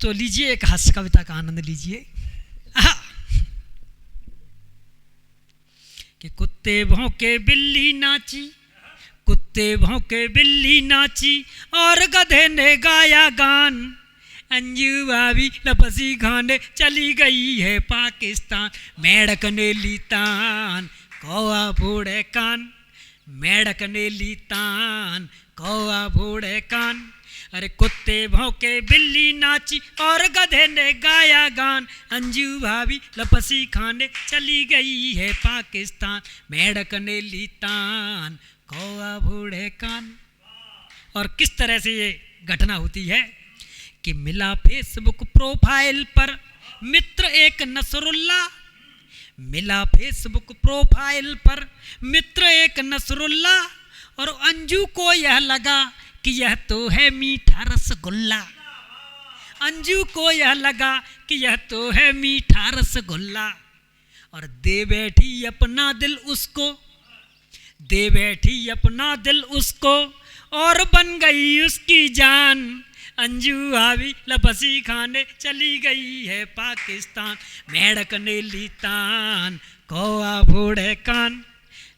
तो लीजिए एक हास्य कविता का आनंद लीजिए। कि कुत्ते भौंके बिल्ली नाची, कुत्ते भौंके बिल्ली नाची और गधे ने गाया गान। अंजू भाभी लपसी खाने चली गई है पाकिस्तान। मेढक ने ली तान कौआ फोड़े कान, मेढक ने ली तान कौआ फोड़े कान। अरे कुत्ते भौंके बिल्ली नाची और गधे ने गाया गान। अंजू भाभी लपसी खाने चली गई है पाकिस्तान। मेढक ने ली तान कौआ फोड़े कान। और किस तरह से ये घटना होती है कि मिला फेसबुक प्रोफाइल पर मित्र एक नसरुल्ला, मिला फेसबुक प्रोफाइल पर मित्र एक नसरुल्ला। और अंजू को यह लगा कि यह तो है मीठा रसगुल्ला, अंजू को यह लगा कि यह तो है मीठा रसगुल्ला। और दे बैठी अपना दिल उसको, दे बैठी अपना दिल उसको और बन गई उसकी जान। अंजू भाभी लपसी खाने चली गई है पाकिस्तान। मेढक ने ली तान कौआ फोड़े कान,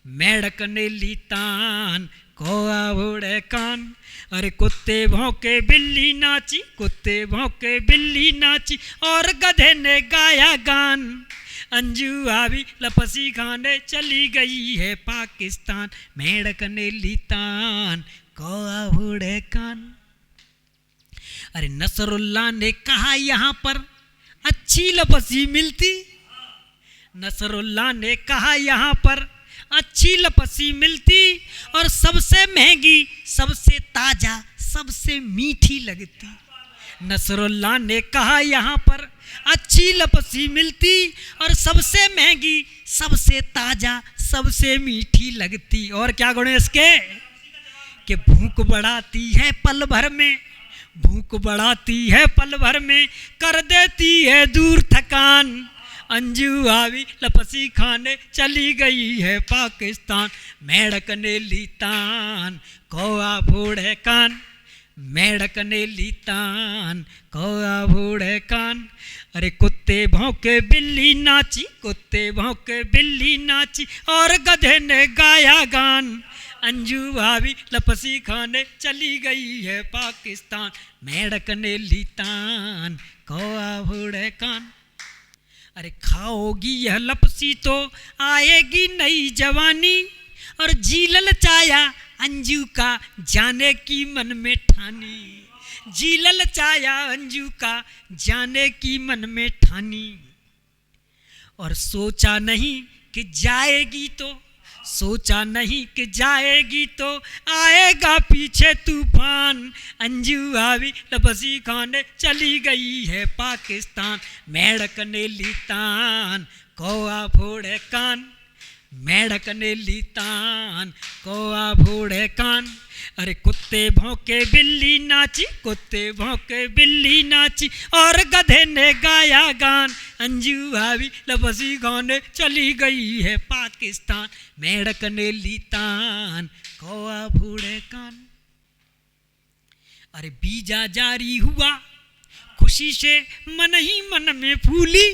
मेढक ने ली तान कौआ फोड़े कान। अरे कुत्ते भौंके बिल्ली नाची, कुत्ते भौंके बिल्ली नाची और गधे ने गाया गान। अंजू भाभी लपसी खाने चली गई है पाकिस्तान। मेढक ने ली तान कौआ फोड़े कान। अरे नसरुल्ला ने कहा यहाँ पर अच्छी लपसी मिलती, नसरुल्ला ने कहा यहाँ पर अच्छी लपसी मिलती और सबसे महंगी, सबसे ताजा, सबसे मीठी लगती। नसरुल्ला ने कहा यहाँ पर अच्छी लपसी मिलती और सबसे महंगी, सबसे ताजा, सबसे मीठी लगती। और क्या गुण है इसके कि भूख बढ़ाती है पल भर में, भूख बढ़ाती है पल भर में, कर देती है दूर थकान। अंजू भाभी लपसी खाने चली गई है पाकिस्तान। मेढक ने ली तान कौआ फोड़े कान, मेढक ने ली तान कौआ फोड़े कान। अरे कुत्ते भौंके बिल्ली नाची, कुत्ते भौंके बिल्ली नाची और गधे ने गाया गान। अंजू भाभी लपसी खाने चली गई है पाकिस्तान। मेढक ने ली तान कौआ फोड़े कान। अरे खाओगी यह लपसी तो आएगी नई जवानी और जी ललचाया अंजू का जाने की मन में ठानी, जी ललचाया अंजू का जाने की मन में ठानी। और सोचा नहीं कि जाएगी तो, सोचा नहीं कि जाएगी तो आएगा पीछे तूफान। अंजू भाभी लपसी खाने चली गई है पाकिस्तान। मेढक ने ली तान कौआ फोड़े कान, मेढक ने ली तान कौआ फोड़े कान। अरे कुत्ते भौंके बिल्ली नाची, कुत्ते भौंके बिल्ली नाची और गधे ने गाया गान। अंजू भाभी लपसी खाने चली गई है पाकिस्तान। मेढक ने ली तान कौआ फोड़े कान। अरे बीजा जारी हुआ खुशी से मन ही मन में फूली,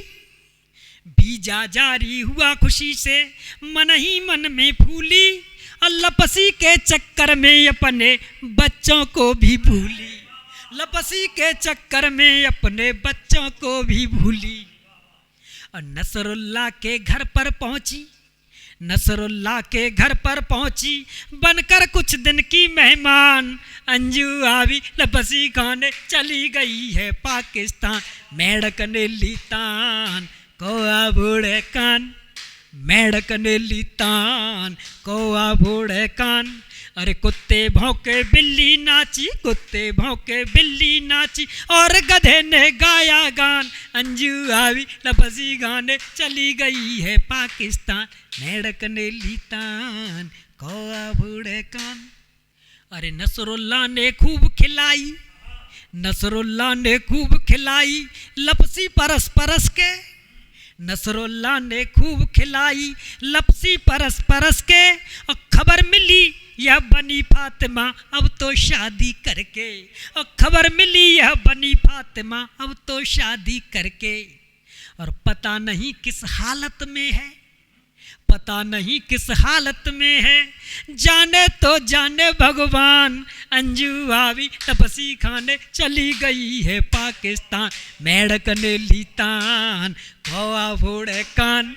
बीजा जारी हुआ खुशी से मन ही मन में फूली। और लपसी के चक्कर में अपने बच्चों को भी भूली, लपसी के चक्कर में अपने बच्चों को भी भूली। और नसरुल्ला के घर पर पहुंची, नसरुल्ला के घर पर पहुंची बनकर कुछ दिन की मेहमान। अंजू भाभी लपसी खाने चली गई है पाकिस्तान। मेढक ने ली तान कौआ फोड़े कान, मेढक ने ली तान कौआ फोड़े कान। अरे कुत्ते भौंके बिल्ली नाची, कुत्ते भौंके बिल्ली नाची और गधे ने गाया गान। अंजू भाभी लपसी खाने चली गई है पाकिस्तान। मेढक ने ली तान कौआ फोड़े कान। अरे नसरुल्ला ने खूब खिलाई, नसरुल्ला ने खूब खिलाई लपसी परस परस के, नसरुल्ला ने खूब खिलाई लपसी परस परस के, और खबर मिली यह बनी फातिमा अब तो शादी करके, और खबर मिली यह बनी फातिमा अब तो शादी करके। और पता नहीं किस हालत में है, पता नहीं किस हालत में है, जाने तो जाने भगवान। अंजू भाभी तपसी खाने चली गई है पाकिस्तान, मेढक ने ली तान खोआ फोड़े कान,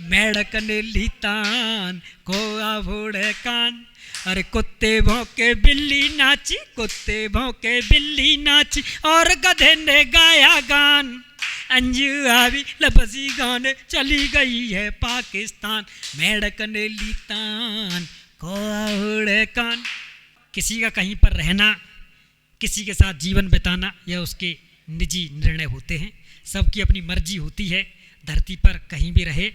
मेढक ने ली तान खोआ फोड़े कान। अरे कुत्ते भौंके बिल्ली नाची, कुत्ते भौंके बिल्ली नाची, और गधे ने गाया गान। अंजू भाभी लपसी खाने चली गई है पाकिस्तान, मेढक ने ली तान खोआ फोड़े कान। किसी का कहीं पर रहना, किसी के साथ जीवन बिताना, यह उसके निजी निर्णय होते हैं। सबकी अपनी मर्जी होती है धरती पर कहीं भी रहे।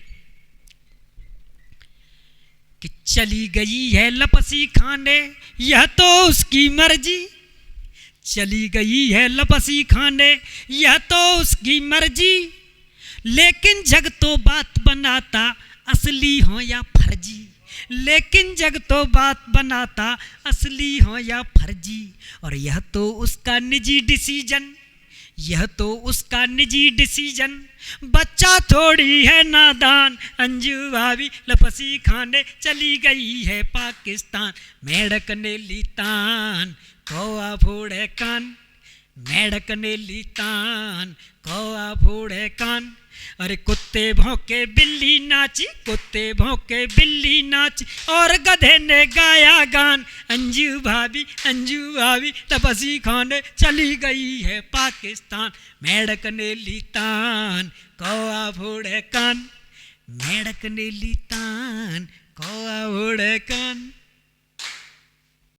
कि चली गई है लपसी खाने यह तो उसकी मर्जी, चली गई है लपसी खाने यह तो उसकी मर्जी। लेकिन जग तो बात बनाता असली हो या फर्जी, लेकिन जग तो बात बनाता असली हो या फर्जी। और यह तो उसका निजी डिसीजन, यह तो उसका निजी डिसीजन, बच्चा थोड़ी है नादान। अंजू भाभी लपसी खाने चली गई है पाकिस्तान, मेढक ने ली तान खोआ फोड़े कान, मेढक ने ली तान खोआ फोड़े कान। अरे कुत्ते भौंके बिल्ली नाची, कुत्ते भौंके बिल्ली नाची, और गधे ने गाया गान। अंजू भाभी तपसी खाने चली गई है पाकिस्तान, मेढक ने ली तान खोआ फोड़े कान, मेढक ने ली तान खोआ फोड़े कान।